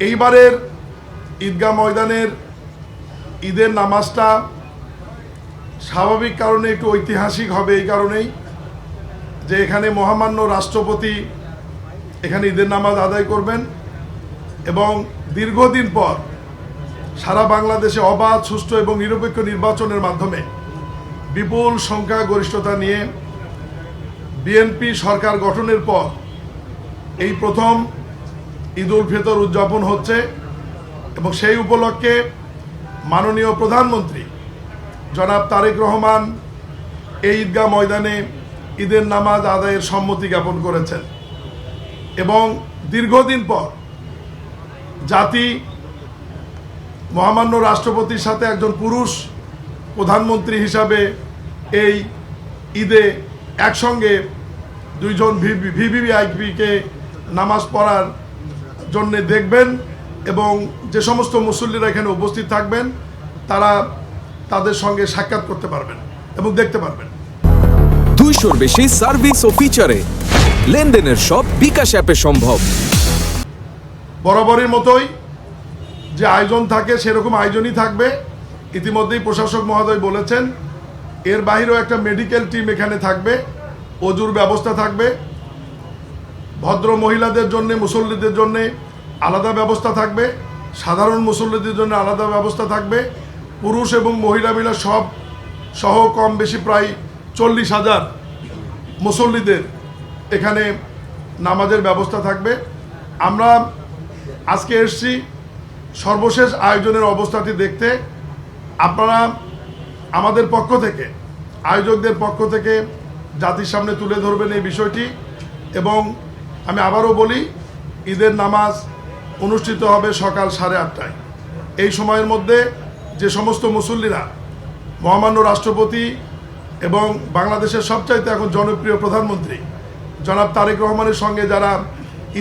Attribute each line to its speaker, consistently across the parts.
Speaker 1: এইবারের ঈদগাহ ময়দানের ঈদের নামাজটা স্বাভাবিক কারণে একটু ঐতিহাসিক হবে এই কারণেই যে এখানে মহামান্য রাষ্ট্রপতি এখানে ঈদের নামাজ আদায় করবেন এবং দীর্ঘদিন পর সারা বাংলাদেশে অবাধ সুষ্ঠু এবং নিরপেক্ষ নির্বাচনের মাধ্যমে বিপুল সংখ্যাগরিষ্ঠতা নিয়ে বিএনপি সরকার গঠনের পর এই প্রথম ঈদ উল ফিতর উদযাপন হচ্ছে এবং সেই উপলক্ষে মাননীয় প্রধানমন্ত্রী জনাব তারেক রহমান এই ঈদগাহ ময়দানে ঈদের নামাজ আদায়ের সম্মতি জ্ঞাপন করেছেন এবং দীর্ঘদিন পর জাতি মহামান্য রাষ্ট্রপতির সাথে একজন পুরুষ প্রধানমন্ত্রী হিসাবে এই ঈদে একসঙ্গে দুইজন ভিভিআইপিকে নামাজ পড়ার জন্য দেখবেন এবং যে সমস্ত মুসল্লিরা এখানে উপস্থিত থাকবেন তারা তাদের সঙ্গে সাক্ষাৎ করতে পারবেন এবং দেখতে পারবেন।
Speaker 2: 200-র বেশি সার্ভিস ও ফিচারে লেনদেনের সব বিকাশ অ্যাপে সম্ভব।
Speaker 1: বরাবরের মতোই যে আয়োজন থাকে সেরকম আয়োজনই থাকবে। ইতিমধ্যেই প্রশাসক মহোদয় বলেছেন এর বাইরেও একটা মেডিকেল টিম এখানে থাকবে, অজুর ব্যবস্থা থাকবে, ভদ্র মহিলাদের জন্য মুসল্লিদের জন্য আলাদা ব্যবস্থা থাকবে, সাধারণ মুসল্লিদের জন্য আলাদা ব্যবস্থা থাকবে, পুরুষ এবং মহিলা মিলে সব সহ কম বেশি প্রায় 40,000 মুসল্লিদের এখানে নামাজের ব্যবস্থা থাকবে। আমরা আজকে এসেছি সর্বশেষ আয়োজনের অবস্থাটি দেখতে। আপনারা আমাদের পক্ষ থেকে আয়োজকদের পক্ষ থেকে জাতির সামনে তুলে ধরবেন এই বিষয়টি এবং আমি আবারও বলি ঈদের নামাজ অনুষ্ঠিত হবে সকাল 8:30টায়। এই সময়ের মধ্যে যে সমস্ত মুসল্লিরা মহামান্য রাষ্ট্রপতি এবং বাংলাদেশের সবচাইতে এখন জনপ্রিয় প্রধানমন্ত্রী জনাব তারেক রহমানের সঙ্গে যারা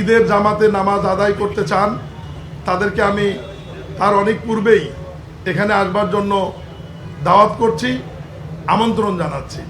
Speaker 1: ঈদের জামাতে নামাজ আদায় করতে চান তাদেরকে আমি তার অনেক পূর্বেই এখানে আসবার জন্য দাওয়াত করছি, আমন্ত্রণ জানাচ্ছি।